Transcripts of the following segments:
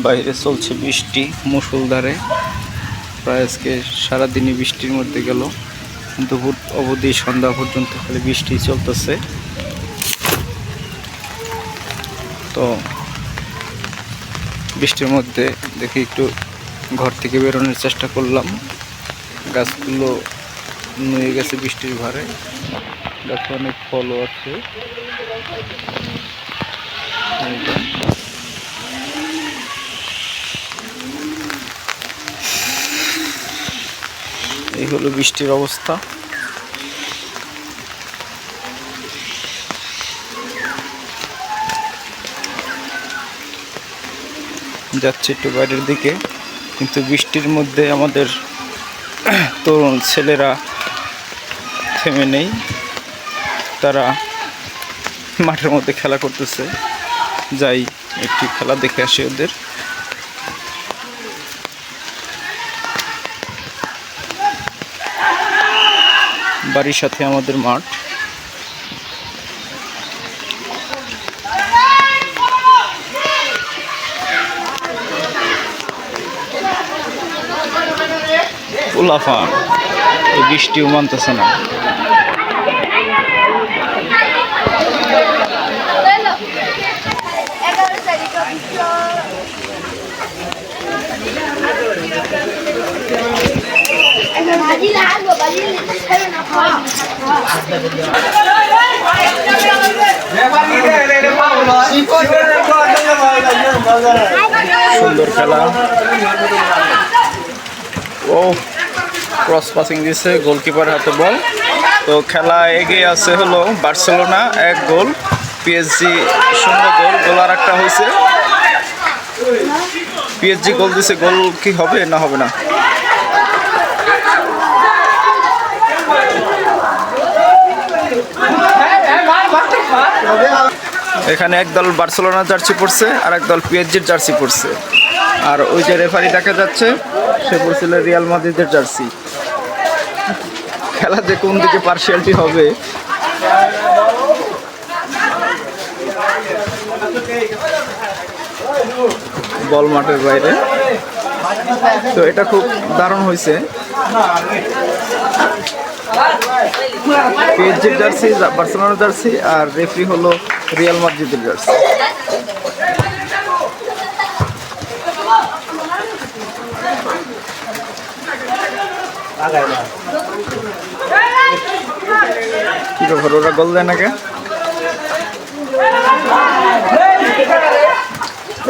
বাইরে চলছে বৃষ্টি মুষলধারে। প্রায় আজকে সারাদিনই বৃষ্টির মধ্যে গেল, দুপুর অবধি সন্ধ্যা পর্যন্ত খালি বৃষ্টি চলতেছে। তো বৃষ্টির মধ্যে দেখি একটু ঘর থেকে বেরোনোর চেষ্টা করলাম। গাছগুলো নুয়ে গেছে বৃষ্টির ভারে, গাছে অনেক ফলও আছে। এই হলো বৃষ্টির অবস্থা। যাচ্ছে একটু বাইরের দিকে, কিন্তু বৃষ্টির মধ্যে আমাদের তরুণ ছেলেরা থেমে নেই, তারা মাঠের মধ্যে খেলা করতেছে। যাই একটি খেলা দেখে আসি ওদের। বাড়ির সাথে আমাদের মাঠ। উলাফান এই বৃষ্টিও মানতেছে না। সুন্দর খেলা। ও ক্রস পাসিং দিচ্ছে, গোলকিপার হাতে বল। তো খেলা এগিয়ে আছে হলো বার্সেলোনা 1 গোল, পিএসজি 0 গোল। গোল আর একটা হয়েছে, পিএসজি গোল দিছে। গোল কি হবে না হবে না? এখানে একদল বার্সেলোনা জার্সি পরছে আর একদল পিএসজির জার্সি পরছে। আর ওই যে রেফারি দেখা যাচ্ছে, সে পরছিল রিয়াল মাদ্রিদের জার্সি। খেলা যে কোন দিকে পার্সিয়ালিটি হবে। বল মাঠের বাইরে। তো এটা খুব দারুণ হয়েছে। পিএসজির জার্সি, বার্সেলোনার জার্সি, আর রেফারি হলো রিয়াল মাদ্রিদের জার্সি। কি ব্যাপার, ওরা গোল দেয় নাকি?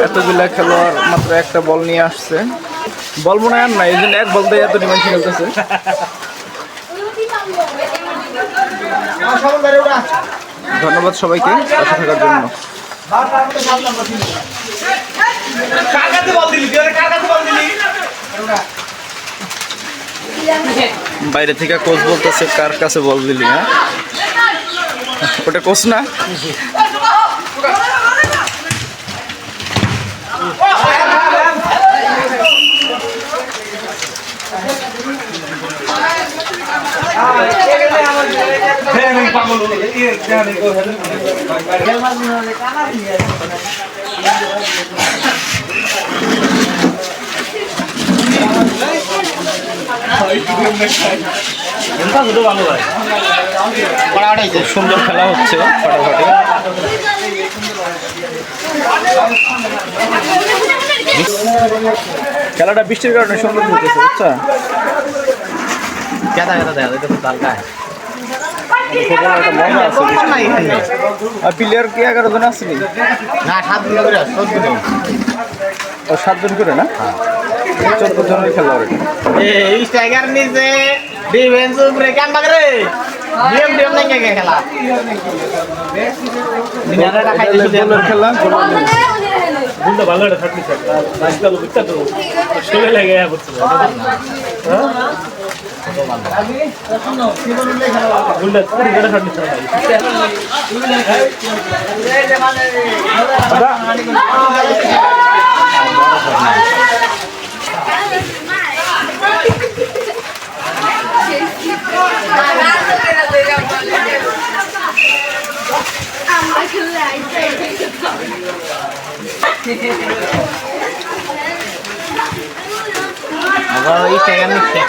এতগুলা খেলোয়াড় মাত্র একটা বল নিয়ে আসছে। বল মনে হয় না, এই জন্য 1 বল দিয়ে এত ডিমান্ড খেলতেছে। ধন্যবাদ সবাইকে পাশে থাকার জন্য। বাইরে থেকে কোচ বলতেছে কার কাছে বল দিলি? হ্যাঁ, ওটা কোচ না। খুব সুন্দর খেলা হচ্ছে, ফাটাফাটি। খেলাটা বৃষ্টির কারণে সুন্দর হতেছে, বুঝছো? আর প্লেয়ার কি 11 জন আসেনি? না, 7 জন করে। 7 জন করে না? 14 জনের খেলা। এই স্ট্রাইকার নিচে ডিফেন্স উপরে ক্যাম্প করে ডিএম ডিএম নাই খেলা। মিনারেটা খাইতে গোলের খেলা। গুন্ডা ভালোটা থাকলি স্যার রাস্তা বুঝতে তো চলে লাগে করতে। হ্যাঁ, গুন্ডা পুরি গড়া থাকলি স্যার। স্ট্রাইকার নিচ্ছে